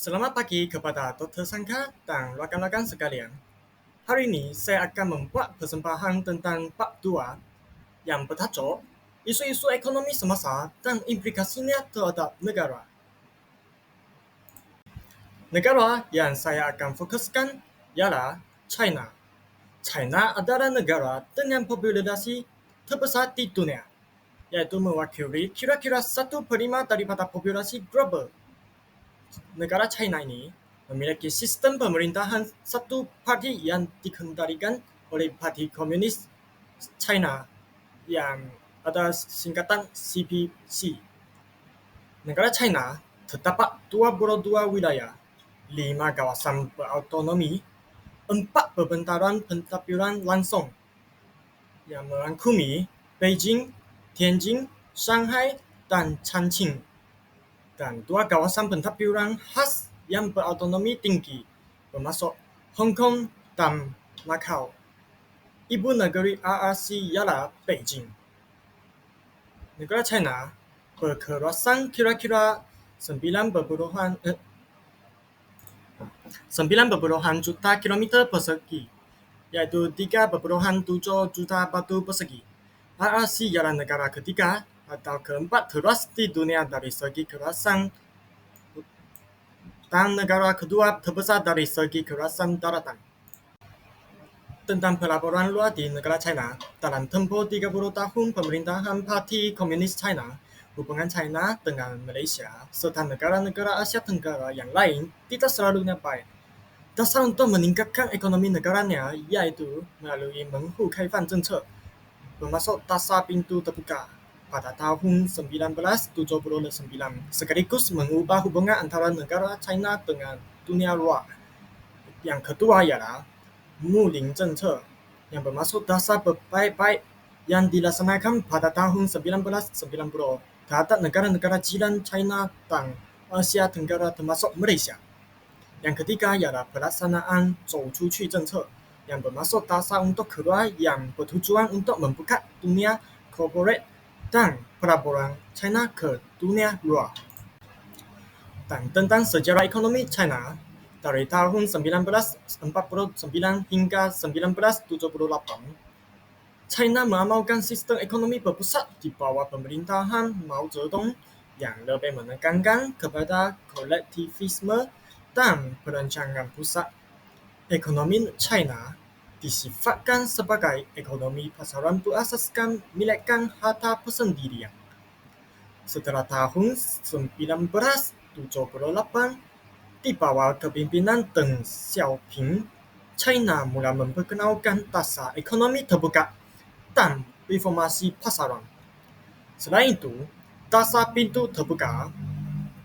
Selamat pagi kepada Dr. Sangka dan rakan-rakan sekalian. Hari ini saya akan membuat persembahan tentang bab 2 yang bertajuk isu-isu ekonomi semasa dan implikasinya terhadap negara. Negara yang saya akan fokuskan ialah China. China adalah negara dengan populasi terbesar di dunia, iaitu mewakili kira-kira 1/5 daripada populasi global. Negara China ini memiliki sistem pemerintahan satu parti yang dikendalikan oleh Parti Komunis China yang ada singkatan CPC. Negara China terdapat 22 wilayah, 5 kawasan berautonomi, 4 pembentaran pentadbiran langsung yang merangkumi Beijing, Tianjin, Shanghai, dan Chongqing, dan 2 kawasan pentadbiran khas yang berautonomi tinggi, bermaksud Hong Kong dan Macau. Ibu negeri RRC ialah Beijing. Negara China berkeluasan kira-kira 9,9 juta kilometer persegi, iaitu 3,7 juta batu persegi. RRC ialah negara ketiga atau keempat teras di dunia dari segi keluasan dan negara kedua terbesar dari segi keluasan daratan. Tentang pelaburan luar di negara China, dalam tempoh 30 tahun pemerintahan Parti Komunis China, hubungan China dengan Malaysia serta negara-negara Asia Tenggara yang lain tidak selalunya baik. Dasar untuk meningkatkan ekonomi negaranya yaitu melalui Menghu Kaifan政策, bermaksud dasar pintu terbuka, pada tahun 1979, sekaligus mengubah hubungan antara negara China dengan dunia luar. Yang kedua ialah Mulin 政策 yang bermaksud dasar berbaik-baik yang dilaksanakan pada tahun 1990 terhadap negara-negara jiran China dan Asia Tenggara termasuk Malaysia. Yang ketiga ialah pelaksanaan 走出去 政策 yang bermaksud dasar untuk keluar yang bertujuan untuk membuka dunia korporat dan pelaburan China ke dunia luar. Dan tentang sejarah ekonomi China, dari tahun 1949 hingga 1978, China mengamalkan sistem ekonomi berpusat di bawah pemerintahan Mao Zedong yang lebih menekankan kepada kolektivisme dan perancangan pusat. Ekonomi China disifatkan sebagai ekonomi pasaran berasaskan milikkan harta persendirian. Setelah tahun 1978, di bawah kepimpinan Deng Xiaoping, China mula memperkenalkan dasar ekonomi terbuka dan reformasi pasaran. Selain itu, dasar pintu terbuka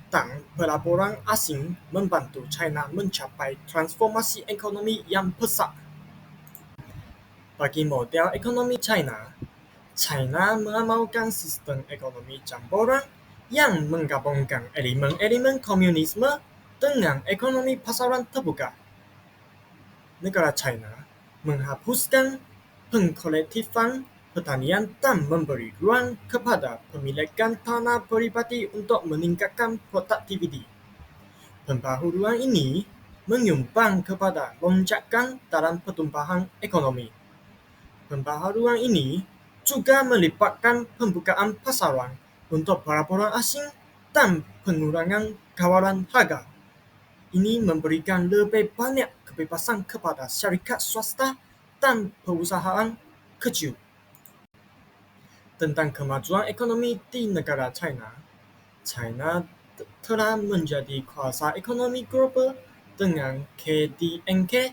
dan pelaburan asing membantu China mencapai transformasi ekonomi yang pesat. Bagi model ekonomi China, China mengamalkan sistem ekonomi campuran yang menggabungkan elemen-elemen komunisme dengan ekonomi pasaran terbuka. Negara China menghapuskan pengkolektifan pertanian dan memberi ruang kepada pemilikan tanah peribadi untuk meningkatkan produktiviti. Pembaharuan ini menyumbang kepada lonjakan dalam pertumbuhan ekonomi. Pembaharuan ini juga melibatkan pembukaan pasaran untuk pelaburan asing dan pengurangan kawalan harga. Ini memberikan lebih banyak kebebasan kepada syarikat swasta dan perusahaan kecil. Tentang kemajuan ekonomi di negara China, China telah menjadi kuasa ekonomi global dengan KDNK,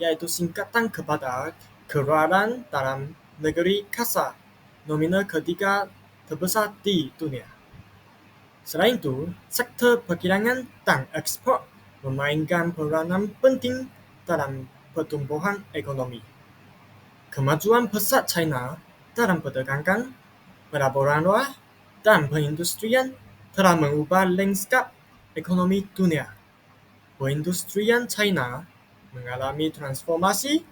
yaitu singkatan kepada keluaran dalam negeri kasar, nominal ketiga terbesar di dunia. Selain itu, sektor perkilangan dan ekspor memainkan peranan penting dalam pertumbuhan ekonomi. Kemajuan pesat China dalam perdagangan, pelaburan luar, dan perindustrian telah mengubah lanskap ekonomi dunia. Perindustrian China mengalami transformasi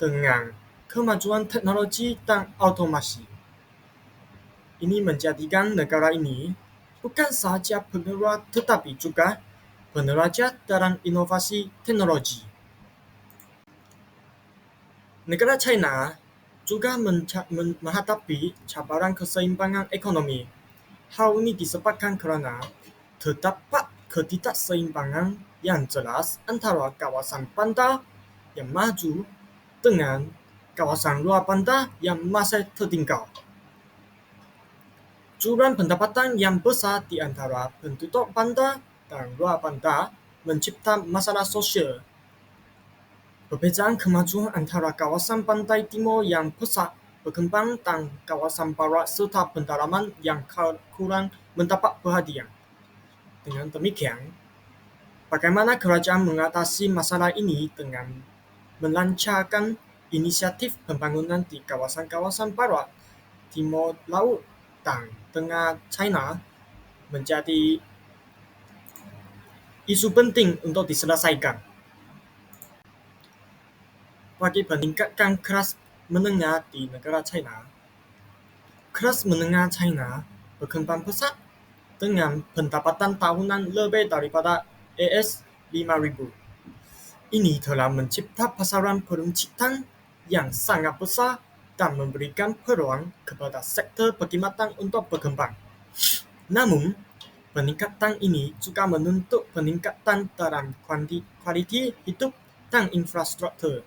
dengan kemajuan teknologi dan otomasi. Ini menjadikan negara ini bukan sahaja pengeluar tetapi juga penerajah dan inovasi teknologi. Negara China juga menghadapi cabaran keseimbangan ekonomi. Hal ini disebabkan kerana terdapat ketidakseimbangan yang jelas antara kawasan bandar yang maju dengan kawasan luar bandar yang masih tertinggal. Jurang pendapatan yang besar di antara penduduk bandar dan luar bandar mencipta masalah sosial. Perbezaan kemajuan antara kawasan pantai timur yang pesat berkembang dan kawasan barat serta pendalaman yang kurang mendapat perhatian. Dengan demikian, bagaimana kerajaan mengatasi masalah ini dengan melancarkan inisiatif pembangunan di kawasan-kawasan barat, timur laut dan tengah China menjadi isu penting untuk diselesaikan. Bagi meningkatkan kelas menengah di negara China, kelas menengah China berkembang pesat dengan pendapatan tahunan lebih daripada AS5.000. Ini telah mencipta pasaran peruncitan yang sangat besar dan memberikan peluang kepada sektor perkhidmatan untuk berkembang. Namun, peningkatan ini juga menuntut peningkatan dalam kualiti hidup dan infrastruktur.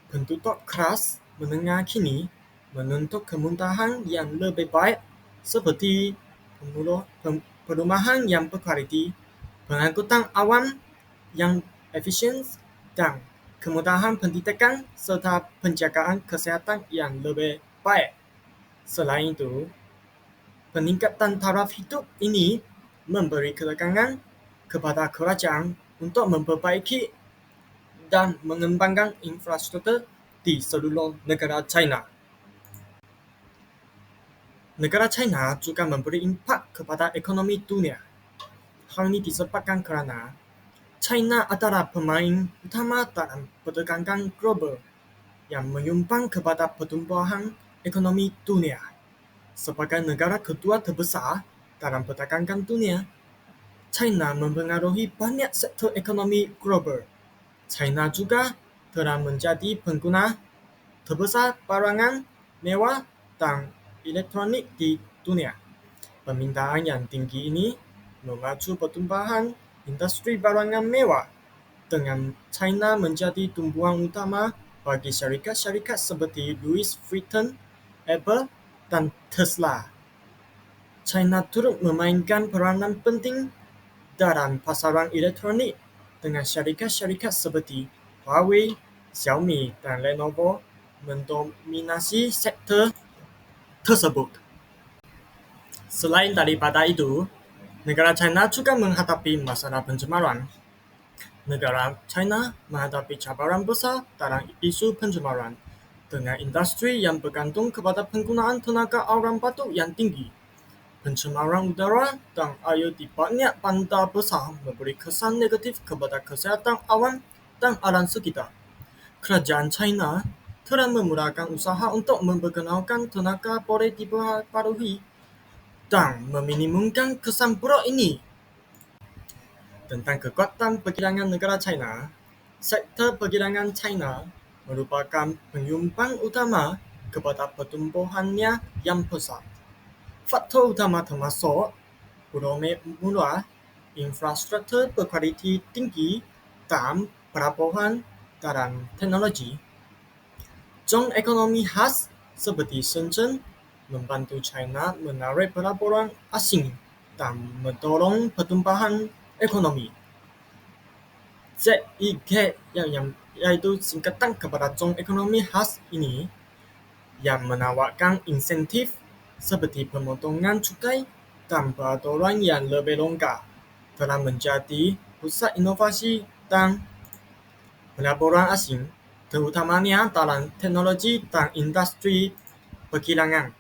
Penduduk kelas menengah kini menuntut kemudahan yang lebih baik seperti perumahan yang berkualiti, pengangkutan awam yang efisien, dan kemudahan pendidikan serta penjagaan kesihatan yang lebih baik. Selain itu, peningkatan taraf hidup ini memberi ketegangan kepada kerajaan untuk memperbaiki dan mengembangkan infrastruktur di seluruh negara China. Negara China juga memberi impak kepada ekonomi dunia. Hal ini disebabkan kerana China adalah pemain utama dalam perdagangan global yang menyumbang kepada pertumbuhan ekonomi dunia. Sebagai negara kedua terbesar dalam perdagangan dunia, China mempengaruhi banyak sektor ekonomi global. China juga telah menjadi pengguna terbesar barangan mewah dan elektronik di dunia. Permintaan yang tinggi ini memacu pertumbuhan industri barangan mewah, dengan China menjadi tumpuan utama bagi syarikat-syarikat seperti Louis Vuitton, Apple, dan Tesla. China turut memainkan peranan penting dalam pasaran elektronik dengan syarikat-syarikat seperti Huawei, Xiaomi, dan Lenovo mendominasi sektor tersebut. Selain daripada itu, negara China juga menghadapi masalah pencemaran. Negara China menghadapi cabaran besar dalam isu pencemaran, dengan industri yang bergantung kepada penggunaan tenaga alam batu yang tinggi. Pencemaran udara dan air di banyak bandar besar memberi kesan negatif kepada kesihatan awam dan alam sekitar. Kerajaan China telah memulakan usaha untuk memperkenalkan tenaga boleh diperbarui dan meminimumkan kesan buruk ini. Tentang kekuatan perkiraan negara China, sektor perkiraan China merupakan penyumbang utama kepada pertumbuhannya yang pesat. Faktor utama termasuk volume murah, infrastruktur berkualiti tinggi, dan pelabuhan dalam teknologi. Zon ekonomi khas seperti Shenzhen membantu China menarik pelabuhan asing dan mendorong pertumbuhan ekonomi. ZEG yaitu singkatan kepada zon ekonomi khas ini yang menawarkan insentif seperti pemotongan cukai dan peraturan yang lebih longgar, telah menjadi pusat inovasi dan pelaburan asing, terutamanya dalam teknologi dan industri perkiraan.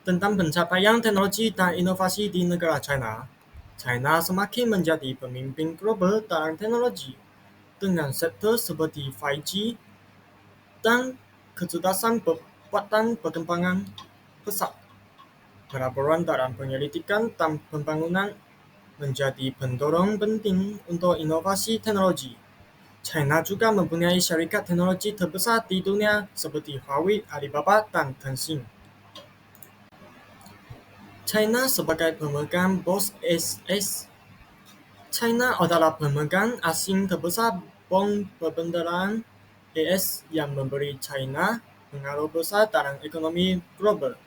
Tentang pencapaian teknologi dan inovasi di negara China, China semakin menjadi pemimpin global dalam teknologi, dengan sektor seperti 5G dan kecerdasan buatan perkembangan pesat. Pelaburan dalam penyelidikan dan pembangunan menjadi pendorong penting untuk inovasi teknologi. China juga mempunyai syarikat teknologi terbesar di dunia seperti Huawei, Alibaba, dan Tencent. China sebagai pemegang BOS AS. China adalah pemegang asing terbesar bond perbendaharaan AS yang memberi China pengaruh besar dalam ekonomi global.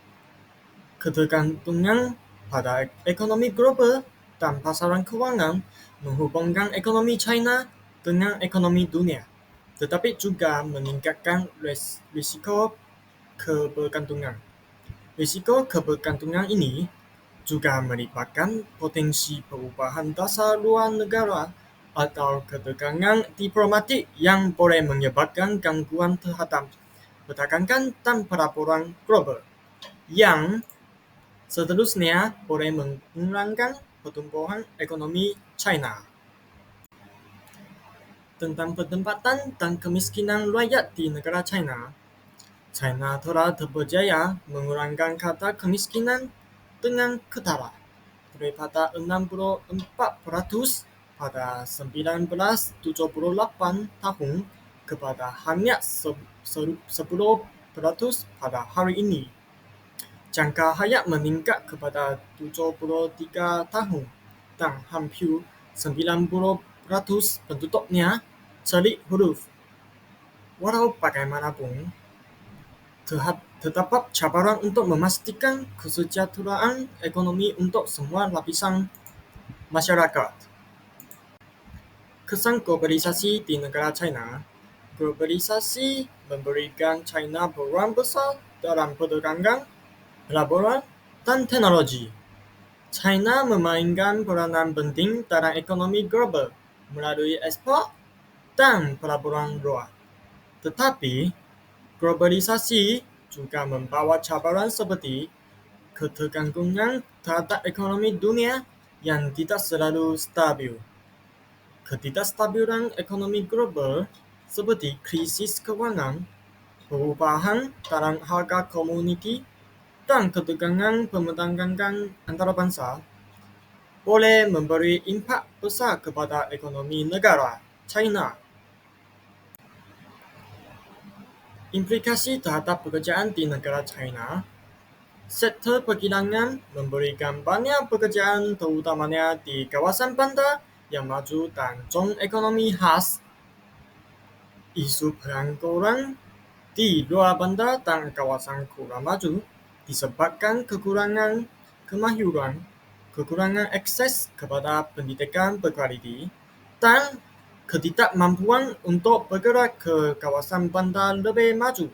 Ketergantungan pada ekonomi global dan pasaran keuangan menghubungkan ekonomi China dengan ekonomi dunia, tetapi juga meningkatkan risiko kebergantungan. Risiko kebergantungan ini juga melibatkan potensi perubahan dasar luar negara atau ketegangan diplomatik yang boleh menyebabkan gangguan terhadap perdagangan dan pelaburan global, yang seterusnya boleh mengurangkan pertumbuhan ekonomi China. Tentang pendapatan dan kemiskinan rakyat di negara China, China telah berjaya mengurangkan kata kemiskinan dengan ketara daripada 64% pada 1978 tahun kepada hanya 10% pada hari ini. Jangka hayat meningkat kepada 73 tahun dan hampir 90% penduduknya celik huruf. Walau bagaimanapun, terdapat cabaran untuk memastikan kesejahteraan ekonomi untuk semua lapisan masyarakat. Kesan globalisasi di negara China. Globalisasi memberikan China peran besar dalam perdagangan, pelaburan, dan teknologi. China memainkan peranan penting dalam ekonomi global melalui ekspor dan pelaburan luar. Tetapi, globalisasi juga membawa cabaran seperti ketergantungan terhadap ekonomi dunia yang tidak selalu stabil. Ketidakstabilan ekonomi global seperti krisis keuangan, perubahan dalam harga komoditi, dan ketegangan perdagangan antarabangsa boleh memberi impak besar kepada ekonomi negara China. Implikasi terhadap pekerjaan di negara China. Sektor perkilangan memberikan banyak pekerjaan terutamanya di kawasan bandar yang maju dan zon ekonomi khas. Isu pengangguran di luar bandar dan kawasan kurang maju disebabkan kekurangan kemahiran, kekurangan akses kepada pendidikan berkualiti, dan ketidakmampuan untuk bergerak ke kawasan bandar lebih maju.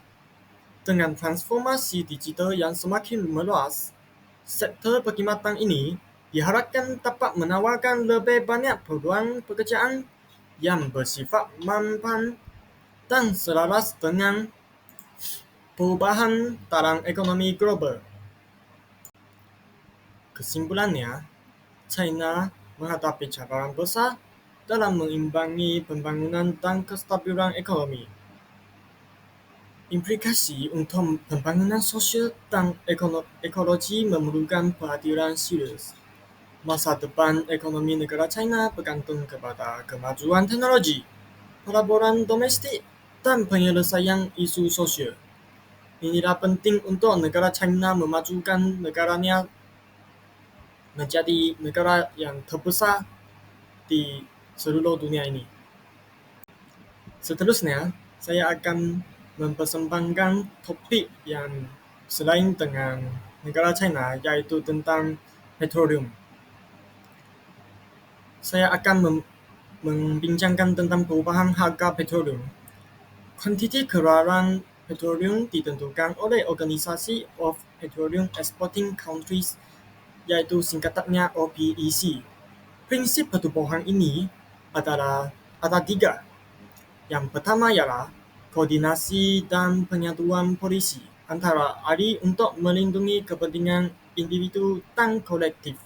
Dengan transformasi digital yang semakin meluas, sektor perkhidmatan ini diharapkan dapat menawarkan lebih banyak peluang pekerjaan yang bersifat mampan dan selaras dengan perubahan dalam ekonomi global. Kesimpulannya, China menghadapi cabaran besar dalam mengimbangi pembangunan dan kestabilan ekonomi. Implikasi untuk pembangunan sosial dan ekologi memerlukan perhatian serius. Masa depan ekonomi negara China bergantung kepada kemajuan teknologi, pelaburan domestik, dan penyelesaian isu sosial. Inilah penting untuk negara China memajukan negaranya menjadi negara yang terbesar di seluruh dunia ini. Seterusnya, saya akan mempersembahkan topik yang selain dengan negara China, yaitu tentang petroleum. Saya akan membincangkan tentang perubahan harga petroleum. Kuantiti keluaran petroleum ditentukan oleh Organisasi of Petroleum Exporting Countries, yaitu singkatannya OPEC. Prinsip pertumbuhan ini ada tiga. Yang pertama ialah koordinasi dan penyatuan polisi antara ahli untuk melindungi kepentingan individu dan kolektif.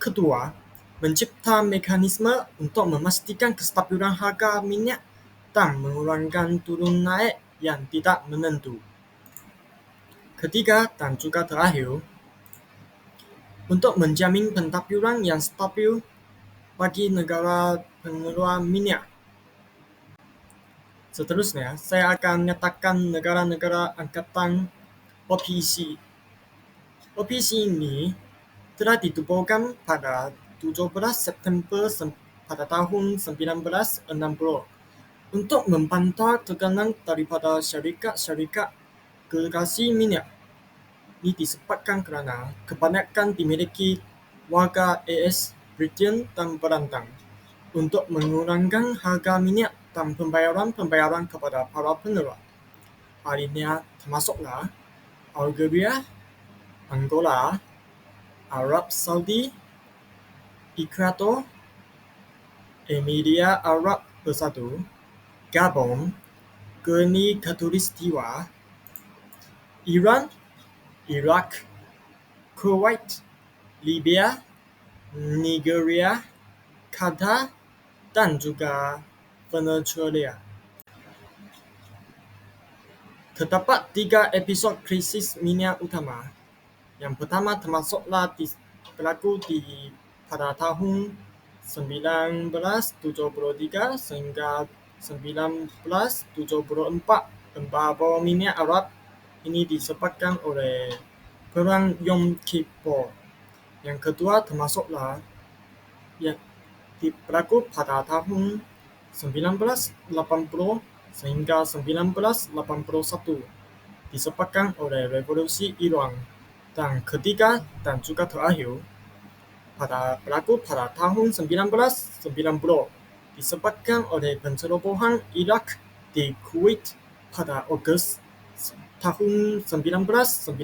Kedua, mencipta mekanisme untuk memastikan kestabilan harga minyak dan mengurangkan turun naik yang tidak menentu. Ketiga dan juga terakhir, untuk menjamin pentapuran yang stabil bagi negara pengeluar minyak. Seterusnya, saya akan menyatakan negara-negara angkatan OPEC. OPEC ini telah ditubuhkan pada 17 September pada tahun 1960 untuk membantah tekanan daripada syarikat-syarikat gergasi minyak. Ini disebabkan kerana kebanyakan dimiliki warga AS, Britain dan Belanda untuk mengurangkan harga minyak dan pembayaran kepada para pengeluar. Halinya termasuklah Algeria, Angola, Arab Saudi, Ekuador, Emilia Arab Bersatu, Gabon, Guinea Khatulistiwa, Iran, Iraq, Kuwait, Libya, Nigeria, Qatar, dan juga Venezuela. Terdapat 3 episod krisis minyak utama. Yang pertama termasuklah berlaku pada tahun 1973 sehingga 1974. Embargo minyak Arab ini disebabkan oleh Perang Yom Kippur. Yang kedua termasuklah yang berlaku pada tahun 1980 sehingga 1981 disebabkan oleh revolusi Iran. Dan ketiga dan juga terakhir berlaku pada tahun 1990 disebabkan oleh pencerobohan Iraq di Kuwait pada Ogos tahun 1990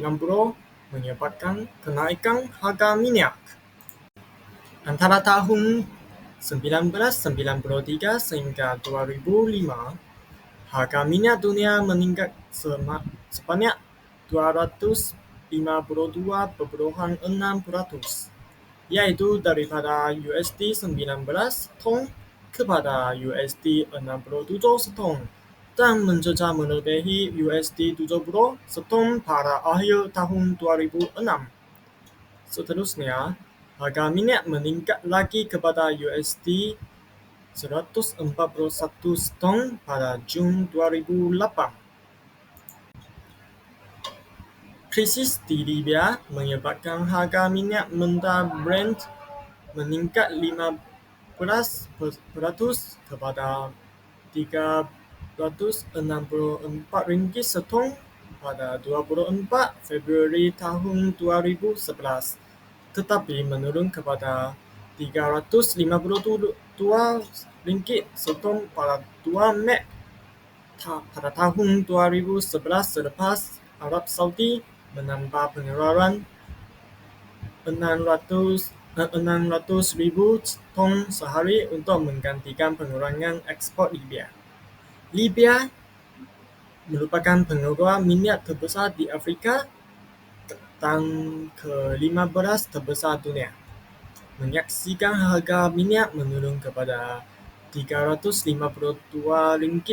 menyebabkan kenaikan harga minyak. Antara tahun 1993 sehingga 2005, harga minyak dunia meningkat sebanyak 252,6%, yaitu daripada $19 ton kepada $67 seton dan menjejak melebihi $70 seton pada akhir tahun 2006. Seterusnya, harga minyak meningkat lagi kepada $141 seton pada Jun 2008. Krisis di Libya menyebabkan harga minyak mentah Brent meningkat 15% kepada RM364 seton pada 24 Februari tahun 2011, tetapi menurun kepada RM352 seton pada 2 Mei pada tahun 2011 selepas Arab Saudi menambah pengeluaran 600,000 ton sehari untuk menggantikan pengurangan ekspor Libya. Libya merupakan pengeluar minyak terbesar di Afrika dan ke-15 terbesar dunia. Menyaksikan harga minyak menurun kepada RM352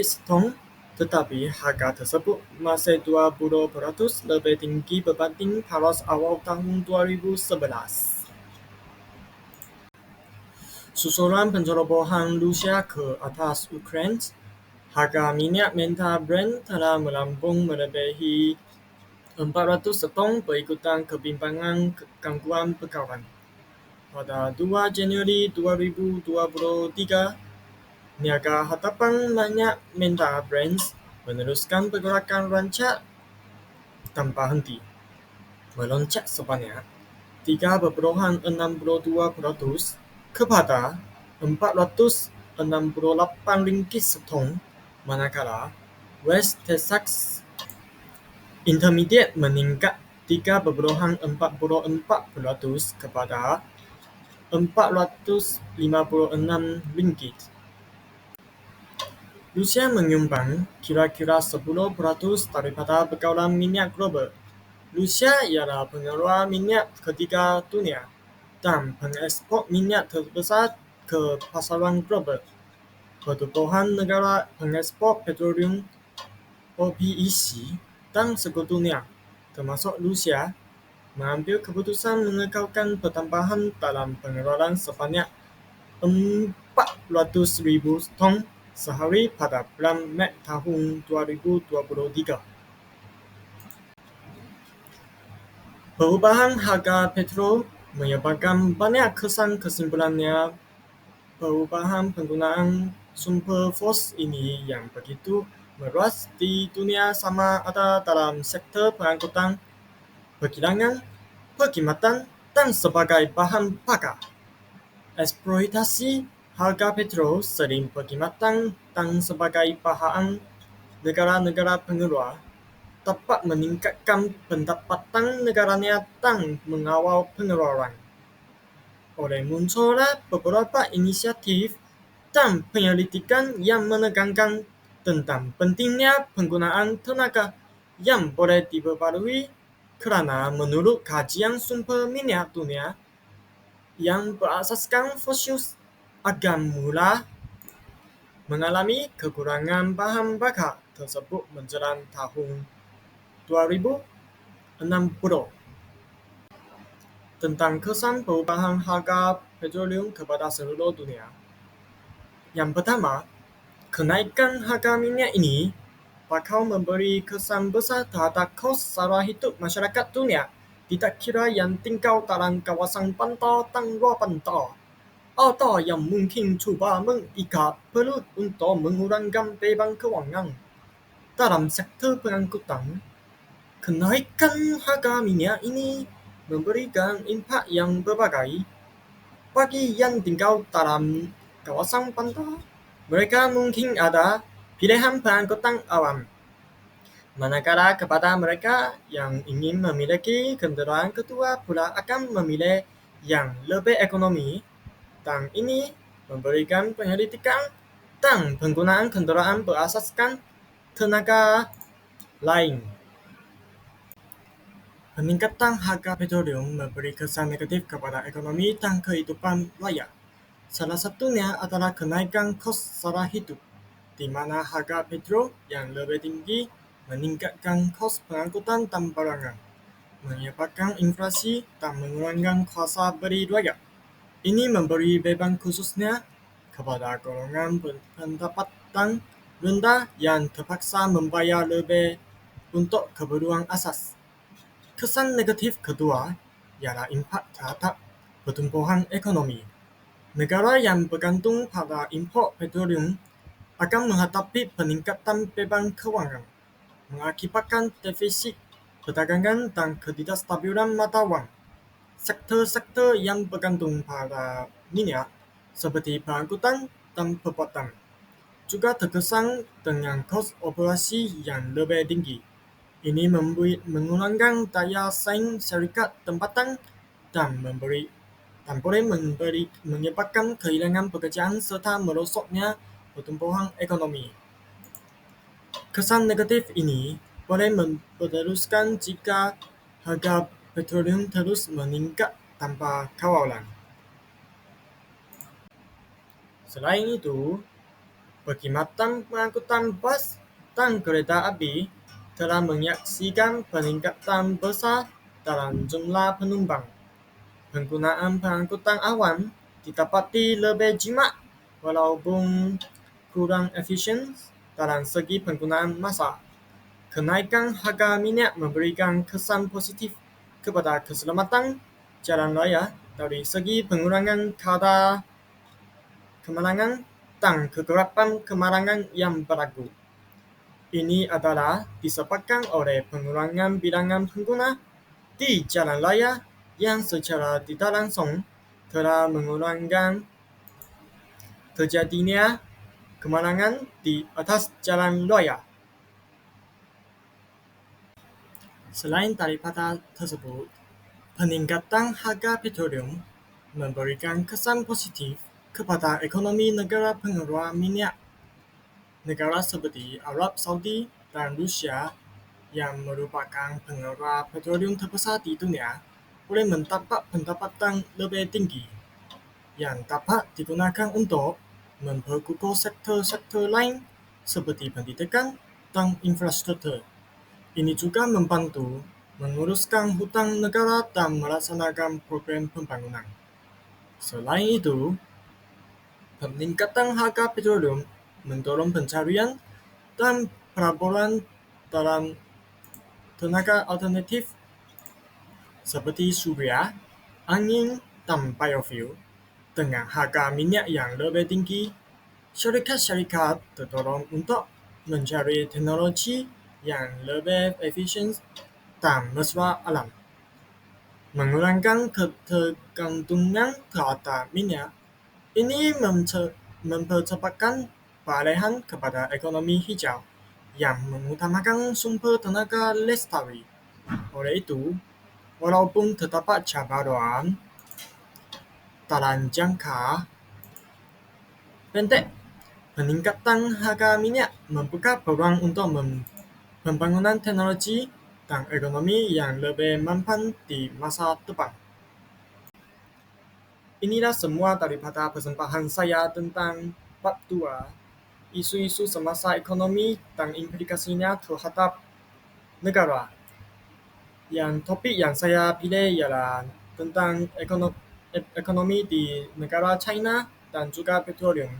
seton, tetapi harga tersebut masih 20% lebih tinggi berbanding paras awal tahun 2011. Susulan pencerobohan Rusia ke atas Ukraina, harga minyak mentah Brent telah melambung melebihi $400 seton berikutan kebimbangan gangguan perkaran. Pada 2 Januari 2023, niaga hadapan minyak mentah Brent meneruskan pergerakan rancak tanpa henti, melonjak sebanyak 3,62% kepada RM468 seton, manakala West Texas Intermediate meningkat 3,44% kepada RM456. Rusia menyumbang kira-kira 10% daripada pergaulan minyak global. Rusia ialah pengeluar minyak ketiga dunia dan pengekspor minyak terbesar ke pasaran global. Pertubuhan negara pengekspor petroleum OPEC dan sekutunya, termasuk Rusia, mengambil keputusan mengekalkan pertambahan dalam pengeluaran sebanyak 400,000 ton sehari pada bulan Mac tahun 2023. Perubahan harga petrol menyebabkan banyak kesan kesimpulannya. Perubahan penggunaan sumber fosil ini yang begitu meluas di dunia sama ada dalam sektor pengangkutan, perkilangan, perkhidmatan, dan sebagai bahan bakar. Eksploitasi harga petrol sering perkhidmatan dan sebagai bahan negara-negara pengeluar dapat meningkatkan pendapatan negaranya dan mengawal pengeluaran. Oleh muncullah beberapa inisiatif dan penyelidikan yang menekankan tentang pentingnya penggunaan tenaga yang boleh diperbarui kerana menurut kajian sumber minyak dunia yang berasaskan fosil akan mula mengalami kekurangan bahan bakar tersebut menjelang tahun 2060. Tentang kesan perubahan harga petroleum kepada seluruh dunia. Yang pertama, kenaikan harga minyak ini bakal memberi kesan besar terhadap kos sara hidup masyarakat dunia, tidak kira yang tinggal dalam kawasan pantai dan luar pantai, atau yang mungkin cuba mengikat perut untuk mengurangkan beban kewangan. Dalam sektor pengangkutan, kenaikan harga minyak ini memberikan impak yang berbagai. Bagi yang tinggal dalam kawasan pantai, mereka mungkin ada pilihan pengangkutan awam. Manakala kepada mereka yang ingin memiliki kenderaan kedua pula akan memilih yang lebih ekonomi, dan ini memberikan penyelidikan dan penggunaan kenderaan berasaskan tenaga lain. Peningkatan harga petroleum memberi kesan negatif kepada ekonomi dan kehidupan rakyat. Salah satunya adalah kenaikan kos sara hidup, di mana harga petrol yang lebih tinggi meningkatkan kos pengangkutan dan barangan, menyebabkan inflasi dan mengurangkan kuasa beli rakyat. Ini memberi beban khususnya kepada golongan pendapatan rendah yang terpaksa membayar lebih untuk keperluan asas. Kesan negatif kedua ialah impak terhadap pertumbuhan ekonomi. Negara yang bergantung pada import petroleum akan menghadapi peningkatan beban kewangan, mengakibatkan defisit perdagangan dan ketidakstabilan mata wang. Sektor-sektor yang bergantung pada minyak, seperti pengangkutan dan perbuatan, juga terkesan dengan kos operasi yang lebih tinggi. Ini mengurangkan daya saing syarikat tempatan dan boleh menyebabkan kehilangan pekerjaan serta merosotnya pertumbuhan ekonomi. Kesan negatif ini boleh berteruskan jika harga petroleum terus meningkat tanpa kawalan. Selain itu, perkhidmatan pengangkutan bas dan kereta api telah menyaksikan peningkatan besar dalam jumlah penumpang. Penggunaan pengangkutan awam didapati lebih jimat walaupun kurang efisien dalam segi penggunaan massa. Kenaikan harga minyak memberikan kesan positif kepada keselamatan jalan raya dari segi pengurangan kadar kemalangan dan kegelapan kemalangan yang berlaku. Ini adalah disebabkan oleh pengurangan bilangan pengguna di jalan raya yang secara tidak langsung telah mengurangkan terjadinya kemalangan di atas jalan raya. Selain daripada tersebut, peningkatan harga petroleum memberikan kesan positif kepada ekonomi negara pengeluar minyak. Negara seperti Arab Saudi dan Rusia yang merupakan pengeluar petroleum terbesar di dunia boleh mendapat pendapatan lebih tinggi yang dapat digunakan untuk memperkukuh sektor-sektor lain seperti pendidikan dan infrastruktur. Ini juga membantu menguruskan hutang negara dan melaksanakan program pembangunan. Selain itu, peningkatan harga petroleum mendorong pencarian dan pelaburan dalam tenaga alternatif seperti surya, angin, dan biofuel. Dengan harga minyak yang lebih tinggi, syarikat-syarikat terdorong untuk mencari teknologi yang lebih efisien dan mesra alam. Mengurangkan ketergantungan terhadap minyak, ini mempercepatkan peralihan kepada ekonomi hijau yang mengutamakan sumber tenaga lestari. Oleh itu, walaupun terdapat cabaran dalam jangka pendek, peningkatan harga minyak membuka peluang untuk pembangunan teknologi dan ekonomi yang lebih mampan di masa depan. Inilah semua daripada persembahan saya tentang bab 2, isu-isu semasa ekonomi dan implikasinya terhadap negara. Yang topik yang saya pilih ialah tentang ekonomi di negara China dan juga petroleum.